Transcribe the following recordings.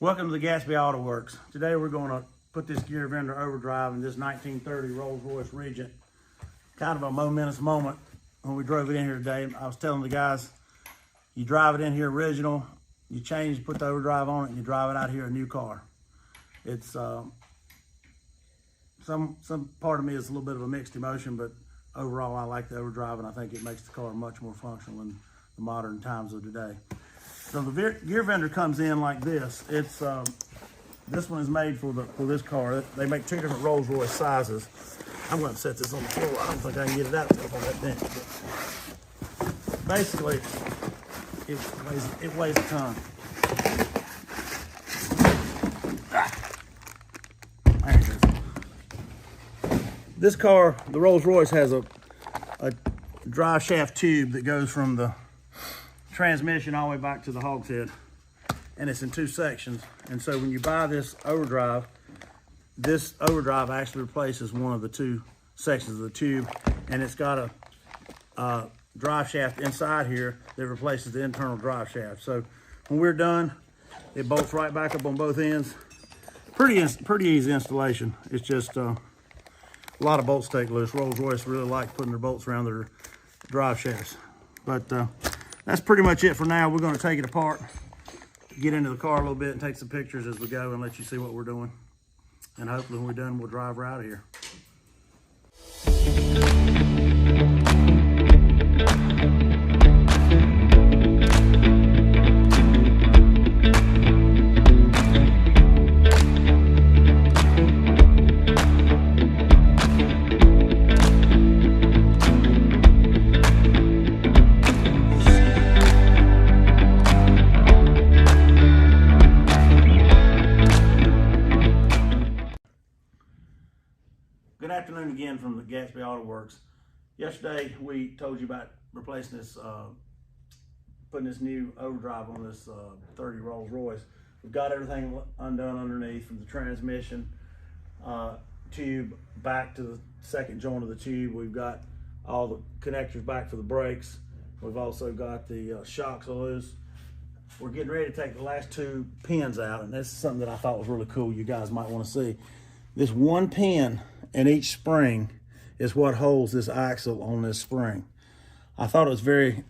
Welcome to the Gatsbyautoworx. Today we're going to put this gear vendor overdrive in this 1930 Rolls Royce Regent. Kind of a momentous moment when we drove it in here today. I was telling the guys, you drive it in here original, you change, put the overdrive on it, and you drive it out here a new car. It's some part of me is a little bit of a mixed emotion, but overall I like the overdrive, and I think it makes the car much more functional in the modern times of today. So the gear vendor comes in like this. It's this one is made for this car. They make two different Rolls Royce sizes. I'm going to set this on the floor. I don't think I can get it out on that bench. But basically, it weighs a ton. There it is. This car, the Rolls Royce, has a drive shaft tube that goes from the transmission all the way back to the hogshead, and it's in two sections. And so when you buy this overdrive actually replaces one of the two sections of the tube, and it's got a drive shaft inside here that replaces the internal drive shaft. So when we're done, it bolts right back up on both ends. Pretty easy installation. It's just a lot of bolts take loose. Rolls Royce really like putting their bolts around their drive shafts. But that's pretty much it for now. We're going to take it apart, get into the car a little bit, and take some pictures as we go and let you see what we're doing. And hopefully when we're done, we'll drive her out of here. Good afternoon again from the Gatsbyautoworx. Yesterday we told you about replacing this, putting this new overdrive on this 30 Rolls Royce. We've got everything undone underneath, from the transmission tube back to the second joint of the tube. We've got all the connectors back for the brakes. We've also got the shocks loose. We're getting ready to take the last two pins out, and this is something that I thought was really cool. You guys might want to see. This one pin in each spring is what holds this axle on this spring. I thought it was very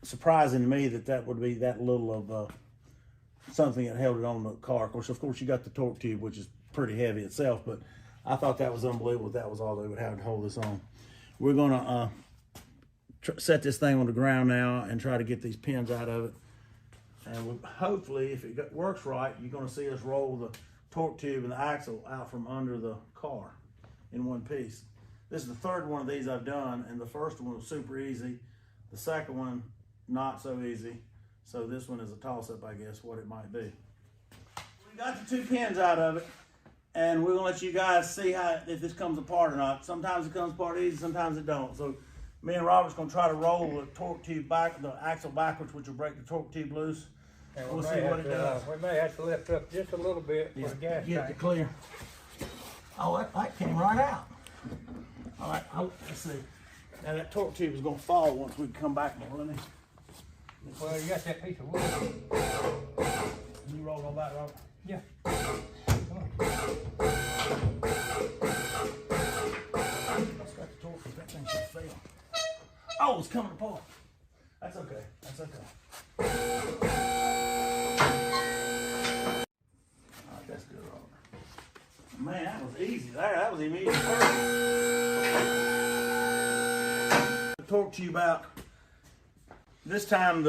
surprising to me that would be that little of something that held it on the car. Of course, you got the torque tube, which is pretty heavy itself, but I thought that was unbelievable. That was all they would have to hold this on. We're gonna set this thing on the ground now and try to get these pins out of it. And hopefully, if it works right, you're gonna see us roll the torque tube and the axle out from under the car in one piece. This is the third one of these I've done, and the first one was super easy. The second one, not so easy. So this one is a toss-up, I guess, what it might be. We got the two pins out of it, and we're gonna let you guys see if this comes apart or not. Sometimes it comes apart easy, sometimes it don't. So me and Robert's gonna try to roll the torque tube back, the axle backwards, which will break the torque tube loose. And we'll see what it does. We may have to lift up just a little bit for the gas tank. Get it clear. Oh, that came right out. All right, let's see. Now that torque tube is gonna fall once we come back more, let me. Well, you got that piece of wood. Can you roll on that, Robert? Yeah. Let's got the torque tube, that thing should fail. Oh, it's coming apart. That's okay, that's okay. That's good, Robert. Man, that was easy there. That was immediate. The torque tube out. This time,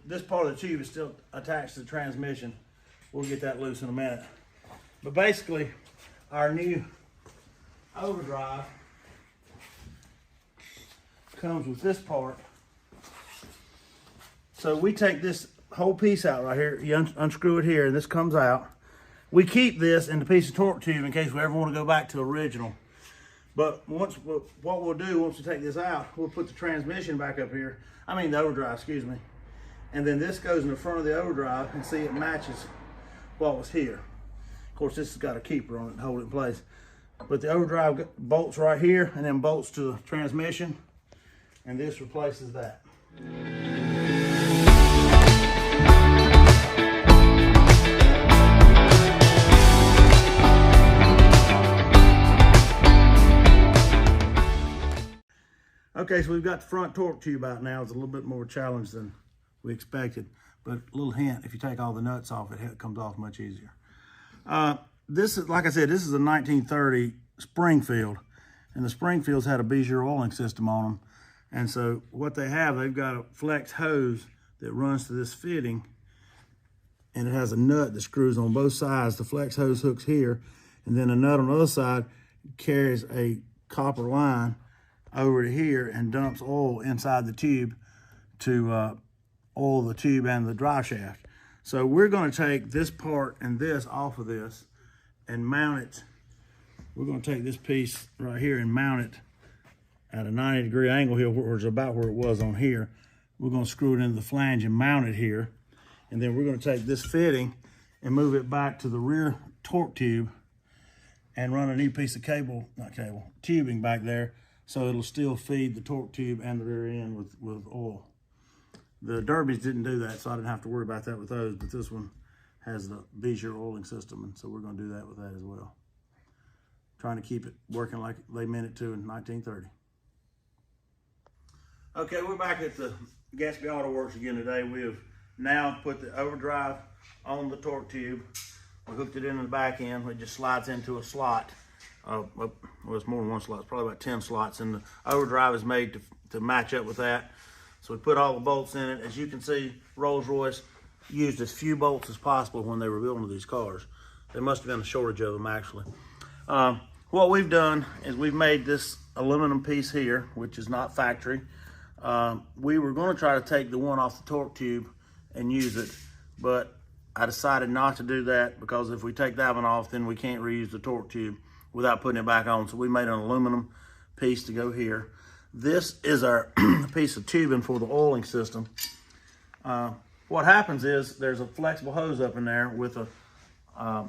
this part of the tube is still attached to the transmission. We'll get that loose in a minute. But basically, our new overdrive comes with this part. So we take this whole piece out right here. You unscrew it here, and this comes out. We keep this in the piece of torque tube in case we ever want to go back to original. But what we'll do once we take this out, we'll put the transmission back up here. I mean the overdrive, excuse me. And then this goes in the front of the overdrive, and see, it matches what was here. Of course, this has got a keeper on it to hold it in place. But the overdrive bolts right here, and then bolts to the transmission, and this replaces that. Okay, so we've got the front torque tube out now. It's a little bit more challenge than we expected, but a little hint, if you take all the nuts off, it comes off much easier. This is, like I said, this is a 1930 Springfield, and the Springfields had a Bezier oiling system on them. And so what they have, they've got a flex hose that runs to this fitting, and it has a nut that screws on both sides. The flex hose hooks here, and then a nut on the other side carries a copper line over to here and dumps oil inside the tube to oil the tube and the drive shaft. So we're going to take this part and this off of this and mount it. We're going to take this piece right here and mount it at a 90-degree angle here, which is about where it was on here. We're going to screw it into the flange and mount it here. And then we're going to take this fitting and move it back to the rear torque tube and run a new piece of tubing back there, so it'll still feed the torque tube and the rear end with oil. The Derbies didn't do that, so I didn't have to worry about that with those, but this one has the Bezier oiling system, and so we're going to do that with that as well. Trying to keep it working like they meant it to in 1930. Okay, we're back at the Gatsbyautoworx again today. We have now put the overdrive on the torque tube. We hooked it into the back end. It just slides into a slot. Well, it's more than one slot. It's probably about 10 slots, and the overdrive is made to match up with that. So we put all the bolts in it. As you can see, Rolls Royce used as few bolts as possible when they were building these cars. There must have been a shortage of them, actually. What we've done is we've made this aluminum piece here, which is not factory. We were going to try to take the one off the torque tube and use it, but I decided not to do that, because if we take that one off, then we can't reuse the torque tube without putting it back on. So we made an aluminum piece to go here. This is our piece of tubing for the oiling system. What happens is there's a flexible hose up in there with a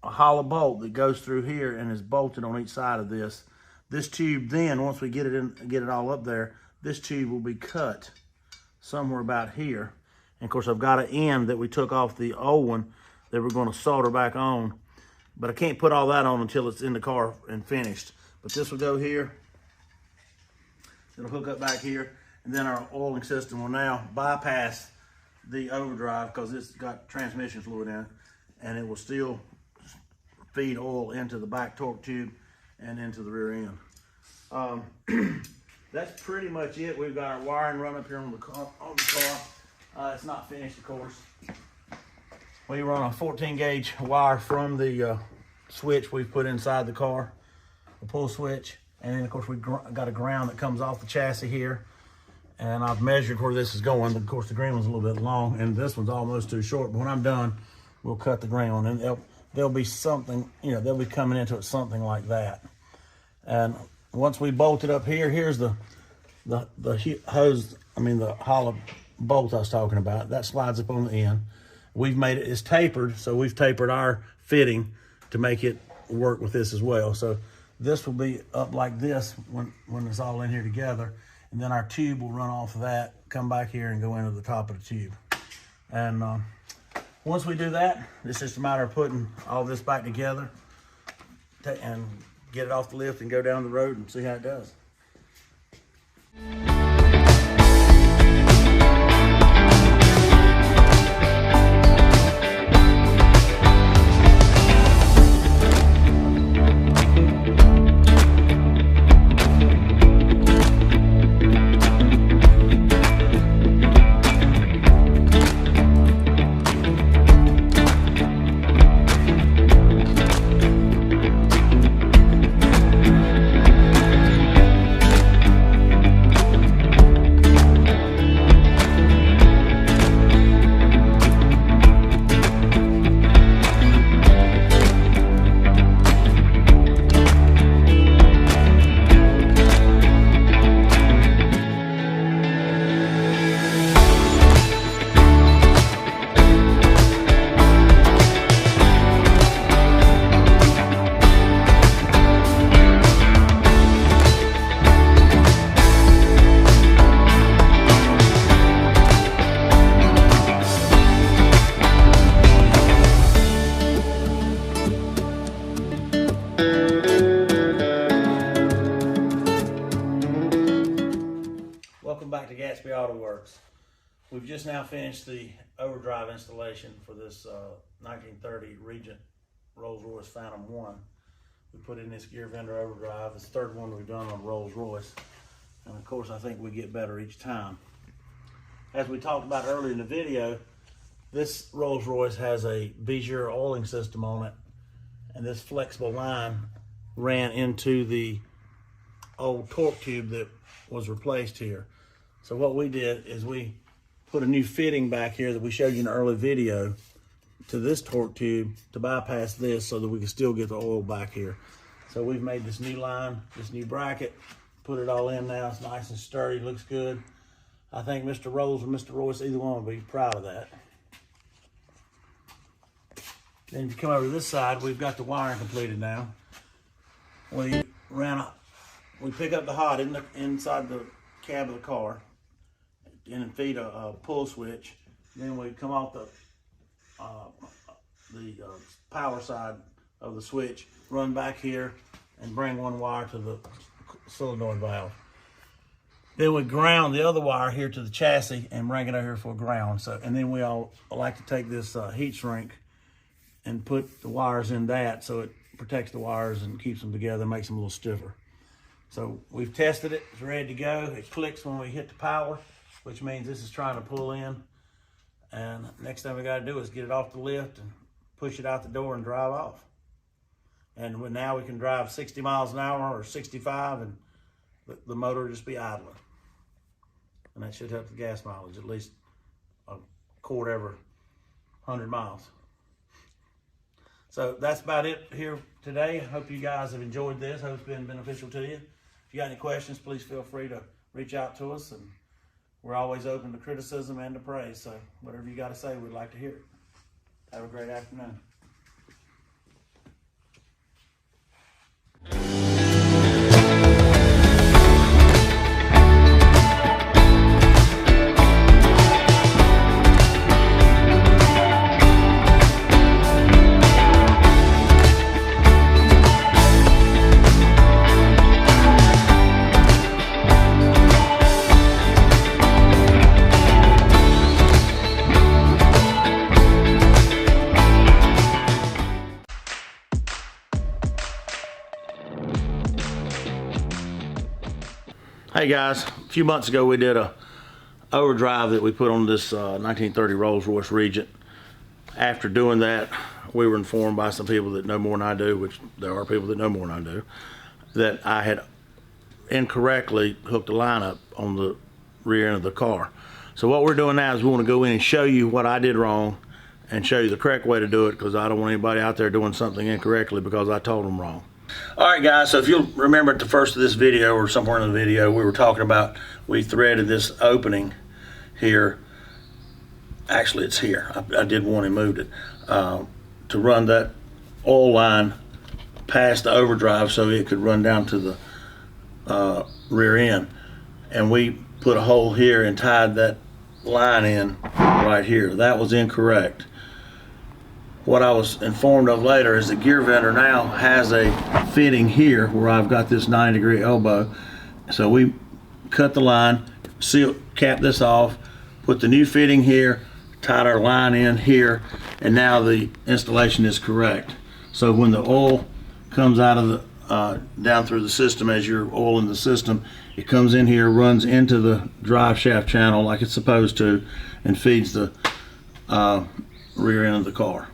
hollow bolt that goes through here and is bolted on each side of this. This tube then, once we get it all up there, this tube will be cut somewhere about here. And of course, I've got an end that we took off the old one that we're going to solder back on, but I can't put all that on until it's in the car and finished. But this will go here. It'll hook up back here, and then our oiling system will now bypass the overdrive, because it's got transmission fluid in it, and it will still feed oil into the back torque tube and into the rear end. That's pretty much it. We've got our wiring run up here on the car. It's not finished, of course. We run a 14 gauge wire from the switch we've put inside the car, the pull switch. And then of course we've got a ground that comes off the chassis here. And I've measured where this is going. Of course the green one's a little bit long and this one's almost too short. But when I'm done, we'll cut the green one, and there'll be something, they'll be coming into it something like that. And once we bolt it up here, here's the hose, the hollow bolt I was talking about. That slides up on the end. We've made it, it's tapered, so we've tapered our fitting to make it work with this as well. So this will be up like this when it's all in here together, and then our tube will run off of that, come back here and go into the top of the tube. And once we do that, it's just a matter of putting all this back together and get it off the lift and go down the road and see how it does. welcome back to Gatsbyautoworx. We've just now finished the overdrive installation for this 1930 Regent Rolls Royce Phantom 1. We put in this gear vendor overdrive. It's the third one we've done on Rolls Royce. And of course, I think we get better each time. As we talked about earlier in the video, this Rolls Royce has a Bezier oiling system on it. And this flexible line ran into the old torque tube that was replaced here. So what we did is we put a new fitting back here that we showed you in an early video to this torque tube to bypass this so that we can still get the oil back here. So we've made this new line, this new bracket, put it all in now. It's nice and sturdy, looks good. I think Mr. Rolls or Mr. Royce, either one will be proud of that. Then if you come over to this side, we've got the wiring completed now. We pick up the hot inside the cab of the car and feed a pull switch. Then we come off the power side of the switch, run back here, and bring one wire to the solenoid valve. Then we ground the other wire here to the chassis and bring it over here for ground. And then we all like to take this heat shrink and put the wires in that so it protects the wires and keeps them together, makes them a little stiffer. So we've tested it, it's ready to go. It clicks when we hit the power, which means this is trying to pull in. And next thing we gotta do is get it off the lift and push it out the door and drive off. And now we can drive 60 miles an hour or 65 and the motor will just be idling. And that should help the gas mileage, at least a quart every 100 miles. So that's about it here today. Hope you guys have enjoyed this. Hope it's been beneficial to you. If you got any questions, please feel free to reach out to us. And we're always open to criticism and to praise. So whatever you got to say, we'd like to hear it. Have a great afternoon. Hey guys, a few months ago we did a overdrive that we put on this 1930 Rolls Royce Regent. After doing that, we were informed by some people that know more than I do, which there are people that know more than I do, that I had incorrectly hooked a line up on the rear end of the car. So what we're doing now is we want to go in and show you what I did wrong and show you the correct way to do it, because I don't want anybody out there doing something incorrectly because I told them wrong. All right guys, so if you'll remember at the first of this video or somewhere in the video, we were talking about, we threaded this opening here. Actually it's here, I did one and moved it, to run that oil line past the overdrive so it could run down to the rear end. And we put a hole here and tied that line in right here. That was incorrect. What I was informed of later is the gear vendor now has a fitting here where I've got this 90-degree elbow. So we cut the line, cap this off, put the new fitting here, tied our line in here, and now the installation is correct. So when the oil comes out of the down through the system, as you're oiling the system, it comes in here, runs into the drive shaft channel like it's supposed to, and feeds the rear end of the car.